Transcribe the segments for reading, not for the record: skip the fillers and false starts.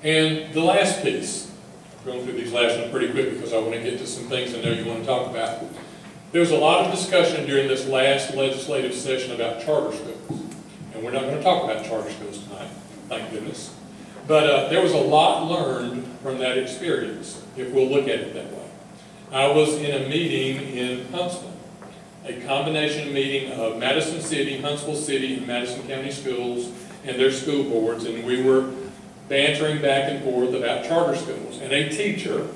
And the last piece, I'm going through these last ones pretty quick because I want to get to some things I know you want to talk about. There was a lot of discussion during this last legislative session about charter schools. And we're not going to talk about charter schools tonight, thank goodness. But there was a lot learned from that experience, if we'll look at it that way. I was in a meeting in Huntsville, a combination meeting of Madison City, Huntsville City, and Madison County Schools and their school boards, and we were bantering back and forth about charter schools. And a teacher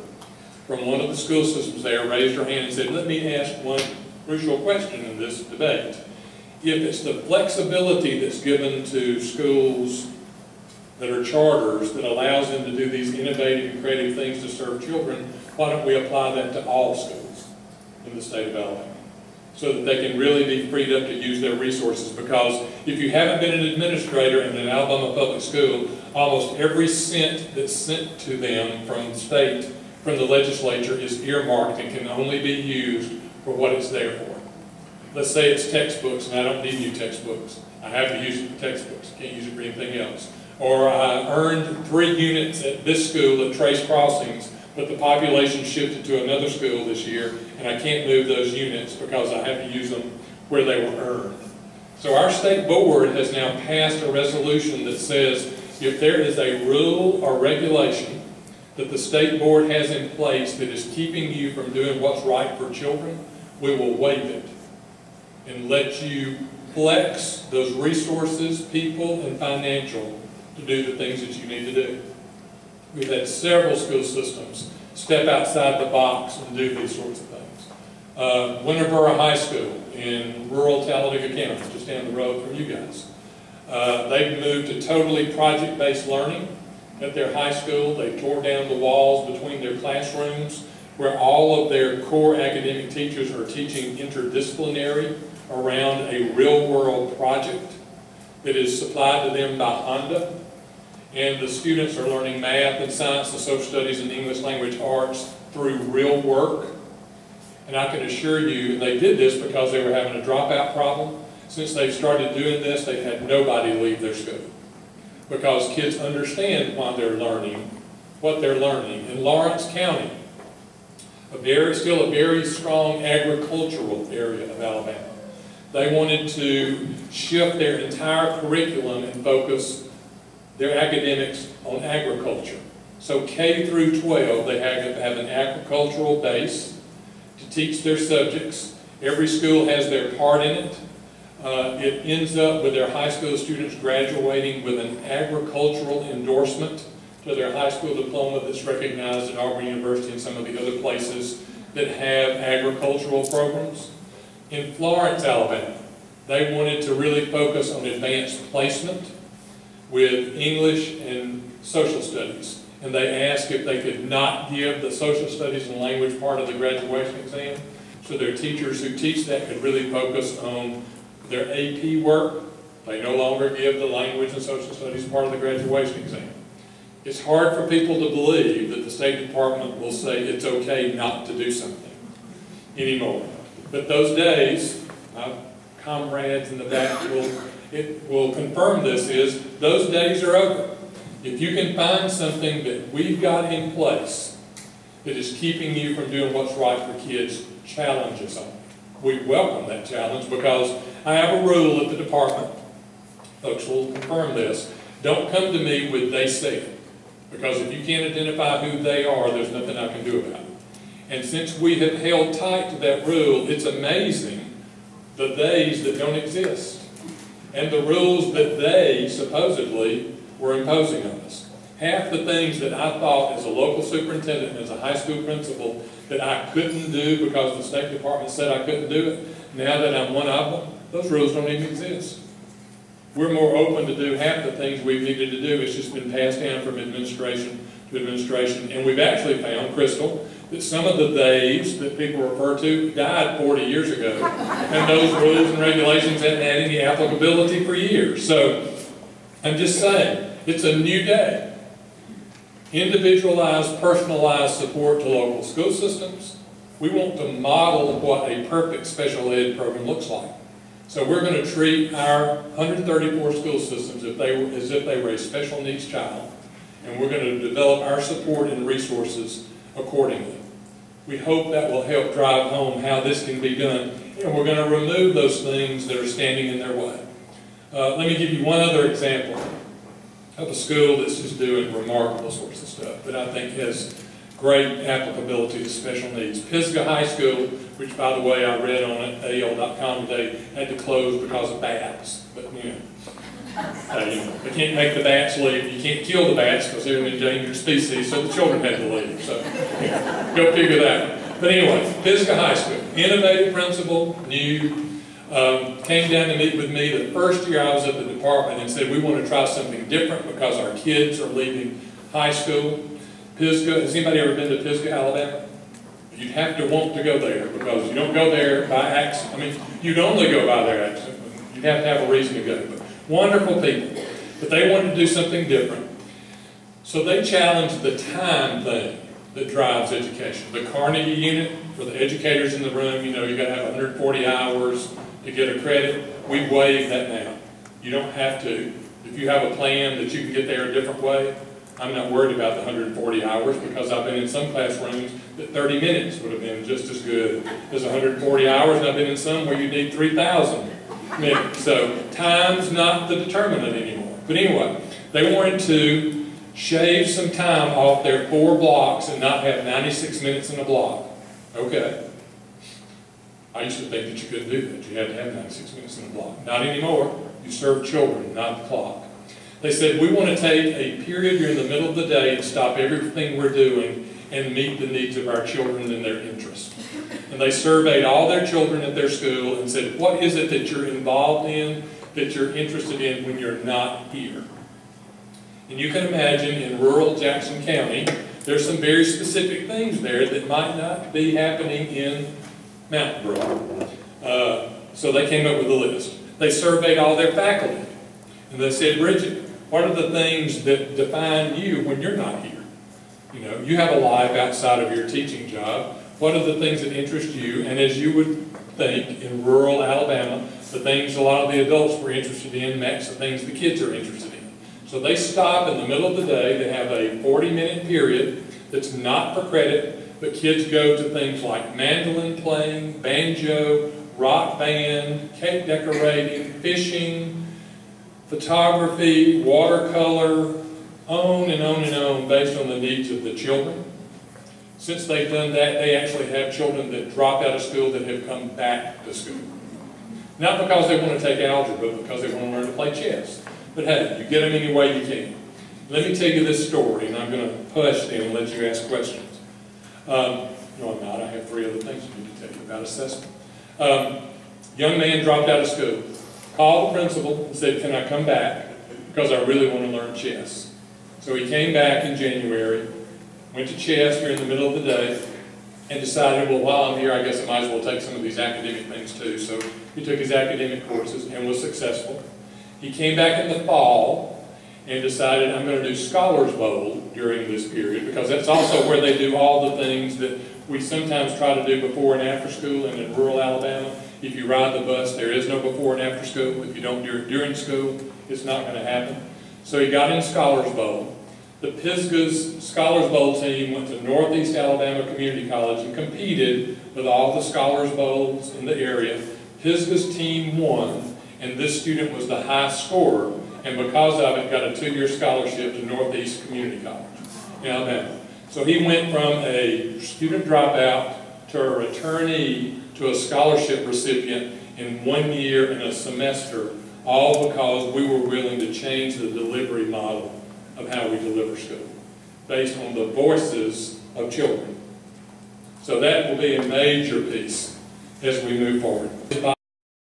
from one of the school systems there raised her hand and said, let me ask one crucial question in this debate. If it's the flexibility that's given to schools that are charters that allows them to do these innovative and creative things to serve children, why don't we apply that to all schools in the state of Alabama, so that they can really be freed up to use their resources? Because if you haven't been an administrator in an Alabama public school, almost every cent that's sent to them from the legislature is earmarked and can only be used for what it's there for. Let's say it's textbooks, and I don't need new textbooks. I have to use it for textbooks. I can't use it for anything else. Or I earned 3 units at this school at Trace Crossings, but the population shifted to another school this year, and I can't move those units because I have to use them where they were earned. So our state board has now passed a resolution that says if there is a rule or regulation that the state board has in place that is keeping you from doing what's right for children, we will waive it and let you flex those resources, people, and financial to do the things that you need to do. We've had several school systems step outside the box and do these sorts of things. Winterboro High School in rural Talladega County, just down the road from you guys. They've moved to totally project-based learning at their high school. They tore down the walls between their classrooms where all of their core academic teachers are teaching interdisciplinary around a real-world project that is supplied to them by Honda. And the students are learning math and science and social studies and English language arts through real work. And I can assure you, and they did this because they were having a dropout problem. Since they've started doing this, they've had nobody leave their school, because kids understand why they're learning what they're learning. In Lawrence County, still a very strong agricultural area of Alabama, they wanted to shift their entire curriculum and focus their academics on agriculture. So K through 12, they have an agricultural base to teach their subjects. Every school has their part in it. It ends up with their high school students graduating with an agricultural endorsement to their high school diploma that's recognized at Auburn University and some of the other places that have agricultural programs. In Florence, Alabama, they wanted to really focus on advanced placement with English and social studies. And they asked if they could not give the social studies and language part of the graduation exam, so their teachers who teach that could really focus on their AP work. They no longer give the language and social studies part of the graduation exam. It's hard for people to believe that the State Department will say it's okay not to do something anymore. But those days, my comrades in the back will confirm this, is those days are over. If you can find something that we've got in place that is keeping you from doing what's right for kids, challenge us on it. We welcome that challenge, because I have a rule at the department. Folks will confirm this. Don't come to me with "they said," because if you can't identify who they are, there's nothing I can do about it. And since we have held tight to that rule, it's amazing the "theys" that don't exist and the rules that they supposedly were imposing on us. Half the things that I thought as a local superintendent and as a high school principal that I couldn't do because the State Department said I couldn't do it, now that I'm one of them, those rules don't even exist. We're more open to do half the things we've needed to do. It's just been passed down from administration to administration. And we've actually found, Crystal, that some of the "theys" that people refer to died 40 years ago. And those rules and regulations hadn't had any applicability for years. So I'm just saying, it's a new day. Individualized, personalized support to local school systems. We want to model what a perfect special ed program looks like. So we're going to treat our 134 school systems as if they were a special needs child. and we're going to develop our support and resources accordingly. We hope that will help drive home how this can be done, and we're going to remove those things that are standing in their way. Let me give you one other example of a school that's just doing remarkable sorts of stuff that I think has great applicability to special needs. Pisgah High School, which by the way I read on AL.com today, had to close because of bats. But you know, they can't make the bats leave. You can't kill the bats because they're an endangered species, so the children had to leave. So go figure that out. But anyway, Pisgah High School, innovative principal, new, came down to meet with me the first year I was at the department and said we want to try something different because our kids are leaving high school. Pisgah, has anybody ever been to Pisgah, Alabama? You'd have to want to go there because you don't go there by accident. I mean, you'd only go by their accident. You'd have to have a reason to go. But wonderful people. But they wanted to do something different. So they challenged the time thing that drives education. The Carnegie unit, for the educators in the room, you know, you got to have 140 hours to get a credit. We waive that now. You don't have to. If you have a plan that you can get there a different way, I'm not worried about the 140 hours because I've been in some classrooms that 30 minutes would have been just as good as 140 hours, and I've been in some where you need 3,000 minutes. So time's not the determinant anymore. But anyway, they wanted to shave some time off their 4 blocks and not have 96 minutes in a block. Okay. I used to think that you couldn't do that. You had to have 96 minutes in a block. Not anymore. You serve children, not the clock. They said, we want to take a period during the middle of the day and stop everything we're doing and meet the needs of our children and their interests. And they surveyed all their children at their school and said, what is it that you're involved in, that you're interested in when you're not here? And you can imagine in rural Jackson County, there's some very specific things there that might not be happening in Mountain Brook. So they came up with a list. They surveyed all their faculty. And they said, Bridget, what are the things that define you when you're not here? You know, you have a life outside of your teaching job. What are the things that interest you? And as you would think, in rural Alabama, the things a lot of the adults were interested in match the things the kids are interested in. So they stop in the middle of the day. They have a 40-minute period that's not for credit, but kids go to things like mandolin playing, banjo, rock band, cake decorating, fishing, photography, watercolor, on and on and on based on the needs of the children. Since they've done that, they actually have children that dropped out of school that have come back to school. Not because they want to take algebra, but because they want to learn to play chess. But hey, you get them any way you can. Let me tell you this story, and I'm going to push then and let you ask questions. No, I'm not. I have 3 other things I need to tell you about assessment. Young man dropped out of school. Called the principal and said, can I come back? Because I really want to learn chess. So he came back in January, went to chess during the middle of the day, and decided, well, while I'm here, I guess I might as well take some of these academic things too. So he took his academic courses and was successful. He came back in the fall and decided, I'm going to do Scholars Bowl during this period, because that's also where they do all the things that we sometimes try to do before and after school. And in rural Alabama, if you ride the bus, there is no before and after school. If you don't do it during school, it's not going to happen. So he got in Scholars Bowl. The Pisgah's Scholars Bowl team went to Northeast Alabama Community College and competed with all the Scholars Bowls in the area. Pisgah's team won, and this student was the high scorer, and because of it, got a 2-year scholarship to Northeast Community College in Alabama. So he went from a student dropout to a returnee to a scholarship recipient in 1 year and a semester, all because we were willing to change the delivery model of how we deliver school, based on the voices of children. So that will be a major piece as we move forward.